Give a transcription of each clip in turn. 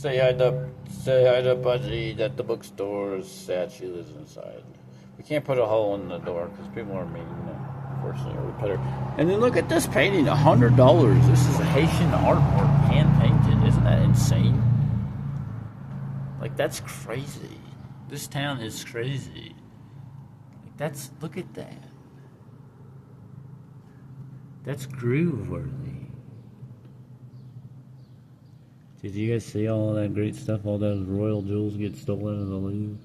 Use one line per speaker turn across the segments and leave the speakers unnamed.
Say hi to Pudgy at the bookstore. Sad she lives inside. We can't put a hole in the door because people are mean. Unfortunately, we put her. And then look at this painting, $100. This is Haitian artwork, hand painted. Isn't that insane? Like, that's crazy. This town is crazy. Like, look at that. That's groove worthy. Did you guys see all that great stuff? All those royal jewels get stolen in the Louvre?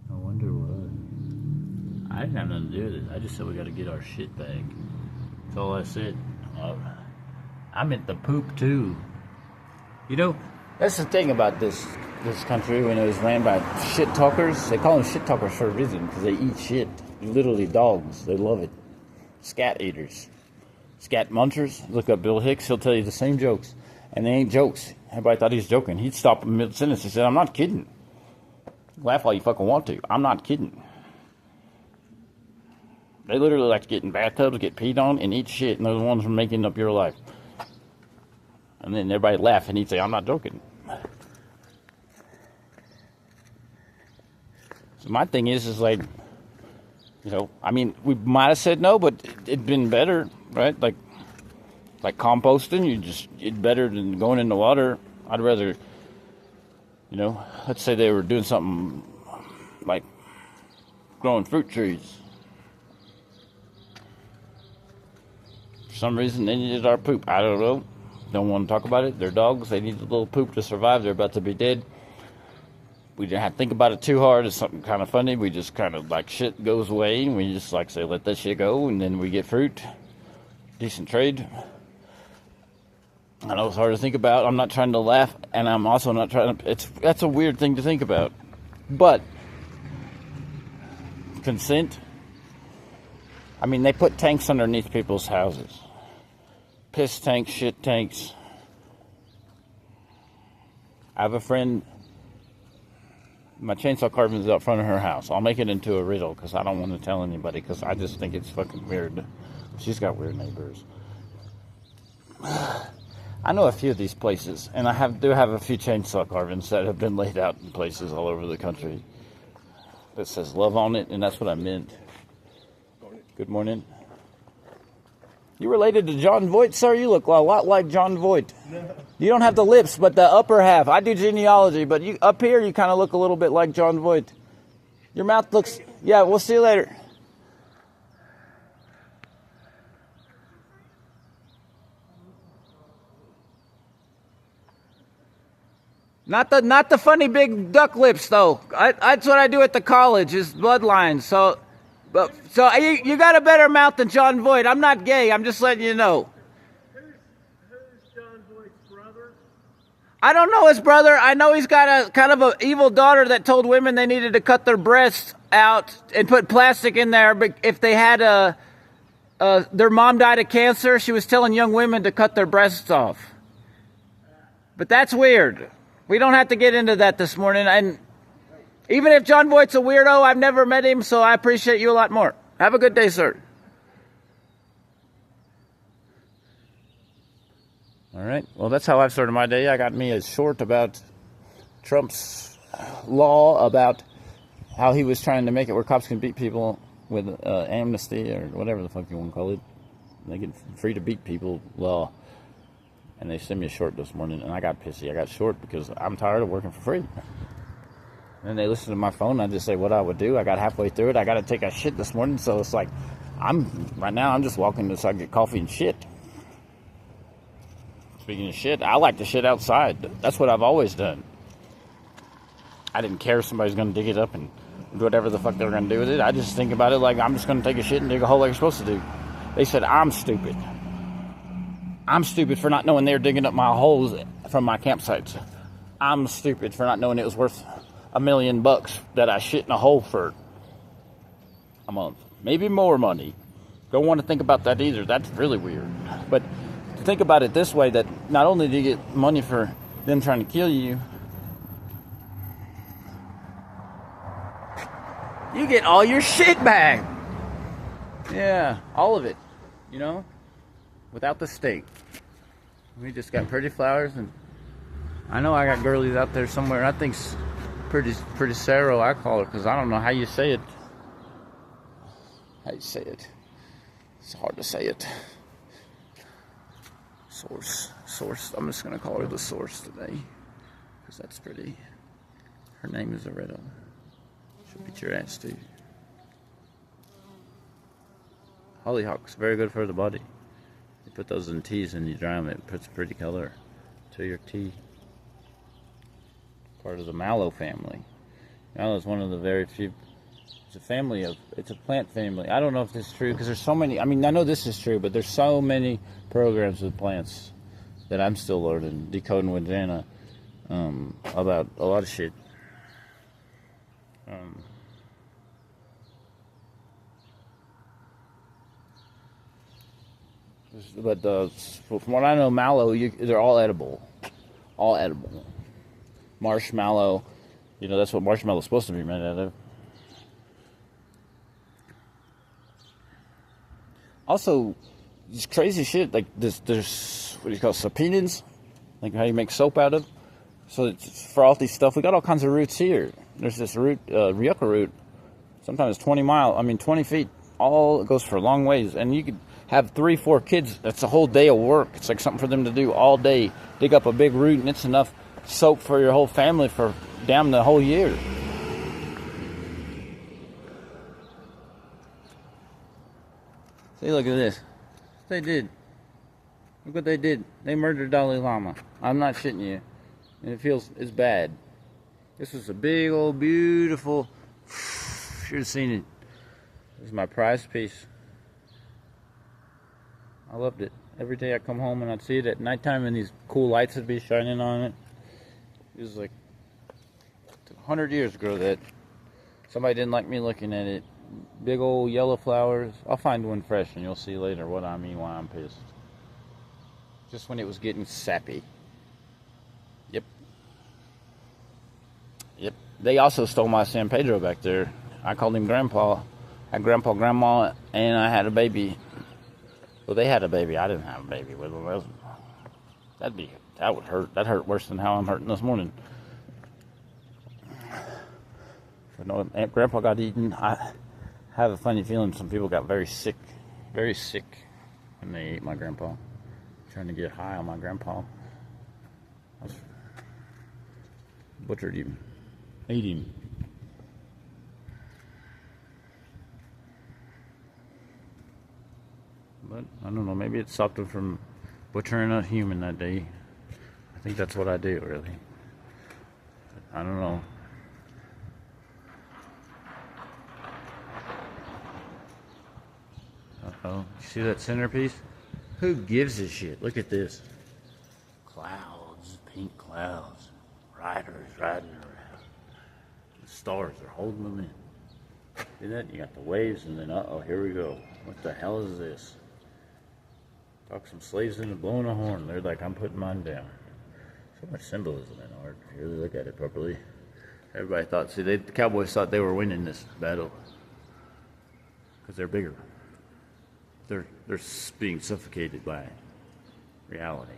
I wonder what. I didn't have nothing to do with it. I just said we got to get our shit back. That's all I said. I meant the poop too. You know, that's the thing about this country when it was ran by shit talkers. They call them shit talkers for a reason because they eat shit. Literally dogs. They love it. Scat eaters. Scat munchers. Look up Bill Hicks. He'll tell you the same jokes. And they ain't jokes. Everybody thought he was joking. He'd stop in mid-sentence. He said, I'm not kidding. Laugh all you fucking want to. I'm not kidding. They literally like to get in bathtubs, get peed on, and eat shit. And they're the ones making up your life. And then everybody laugh, and he'd say, I'm not joking. So my thing is like, you know, I mean, we might have said no, but it'd been better, right? Like composting, it's better than going in the water. I'd rather, you know, let's say they were doing something like growing fruit trees. For some reason, they needed our poop. I don't know. Don't want to talk about it. They're dogs. They need a little poop to survive. They're about to be dead. We didn't have to think about it too hard. It's something kind of funny. We just kind of like shit goes away, and we just like say let that shit go, and then we get fruit. Decent trade. I know it's hard to think about. I'm not trying to laugh, and I'm also not trying to. That's a weird thing to think about, but consent. I mean, they put tanks underneath people's houses. Piss tanks, shit tanks. I have a friend. My chainsaw carving is out front of her house. I'll make it into a riddle because I don't want to tell anybody because I just think it's fucking weird. She's got weird neighbors. I know a few of these places, and I do have a few chainsaw carvings that have been laid out in places all over the country that says love on it, and that's what I meant. Good morning. You related to John Voight, sir? You look a lot like John Voight. No. You don't have the lips, but the upper half. I do genealogy, but you up here, you kind of look a little bit like John Voight. Your mouth looks... Yeah, we'll see you later. Not the funny big duck lips, though. That's what I do at the college, is bloodlines, so... So you got a better mouth than John Voight. I'm not gay. I'm just letting you know.
Who's John Voight's brother?
I don't know his brother. I know he's got a kind of an evil daughter that told women they needed to cut their breasts out and put plastic in there. But if they had their mom died of cancer, she was telling young women to cut their breasts off. But that's weird. We don't have to get into that this morning. And even if John Voight's a weirdo, I've never met him, so I appreciate you a lot more. Have a good day, sir. All right. Well, that's how I've started my day. I got me a short about Trump's law about how he was trying to make it where cops can beat people with amnesty or whatever the fuck you want to call it. They get free to beat people law. And they sent me a short this morning, and I got pissy. I got short because I'm tired of working for free. And they listen to my phone, I just say what I would do. I got halfway through it. I got to take a shit this morning, so it's like, right now I'm just walking so I can get coffee and shit. Speaking of shit, I like to shit outside. That's what I've always done. I didn't care if somebody's going to dig it up and do whatever the fuck they were going to do with it. I just think about it like I'm just going to take a shit and dig a hole like you're supposed to do. They said I'm stupid. I'm stupid for not knowing they're digging up my holes from my campsites. I'm stupid for not knowing it was worth $1 million that I shit in a hole for a month. Maybe more money. Don't want to think about that either. That's really weird. But to think about it this way, that not only do you get money for them trying to kill you, you get all your shit back. Yeah, all of it. You know? Without the state. We just got pretty flowers, and I know I got girlies out there somewhere. I think pretty Sarah, I call her, because I don't know how you say it. How you say it? It's hard to say it. Source. I'm just gonna call her the Source today, because that's pretty. Her name is Aretta. She'll beat your ass too. Hollyhock's very good for the body. You put those in teas and you dry them, it puts a pretty color to your tea. Part of the mallow family. Mallow is one of the very few. It's a plant family. I don't know if this is true because there's so many. I mean, I know this is true, but there's so many programs with plants that I'm still learning, decoding with Jana about a lot of shit. But from what I know, mallow, they're all edible. All edible. Marshmallow, that's what marshmallow's supposed to be made out of. Also, this crazy shit, like there's what do you call saponins? Like how you make soap out of. So it's frothy stuff. We got all kinds of roots here. There's this root, yucca root. Sometimes 20 feet. All it goes for long ways. And you could have 3-4 kids. That's a whole day of work. It's like something for them to do all day. Dig up a big root, and it's enough soap for your whole family for damn the whole year. See, look at this. They did. Look what they did. They murdered Dalai Lama. I'm not shitting you. And it's bad. This was a big old beautiful, should have seen it. This is my prized piece. I loved it. Every day I come home and I'd see it at nighttime and these cool lights would be shining on it. It was like, it took 100 years to grow that. Somebody didn't like me looking at it. Big old yellow flowers. I'll find one fresh and you'll see later what I mean why I'm pissed. Just when it was getting sappy. Yep. They also stole my San Pedro back there. I called him Grandpa. I had Grandpa, Grandma, and I had a baby. Well, they had a baby. I didn't have a baby with them. That would hurt. That hurt worse than how I'm hurting this morning. But Grandpa got eaten. I have a funny feeling some people got very sick when they ate my grandpa. Trying to get high on my grandpa. I butchered him. Ate him. But I don't know, maybe it stopped him from butchering a human that day. I think that's what I do, really. But I don't know. Uh-oh. You see that centerpiece? Who gives a shit? Look at this. Clouds, pink clouds. Riders riding around. The stars are holding them in. See that? You got the waves, and then, uh-oh, here we go. What the hell is this? Talk some slaves into blowing a horn. They're like, I'm putting mine down. So much symbolism in art, if you really look at it properly. Everybody thought, the Cowboys thought they were winning this battle. Because they're bigger. They're being suffocated by reality.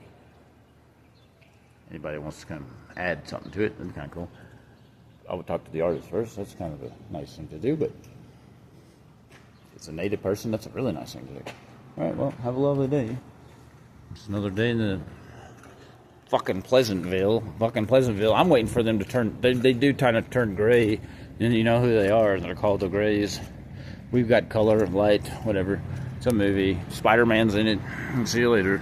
Anybody wants to kind of add something to it, that's kind of cool. I would talk to the artist first. That's kind of a nice thing to do, but if it's a native person, that's a really nice thing to do. All right, well, have a lovely day. It's another day in the fucking Pleasantville. I'm waiting for them to turn. They do kind of turn gray, and you know who they are. They're called the Grays. We've got color, light, whatever. It's a movie. Spider-Man's in it. See you later.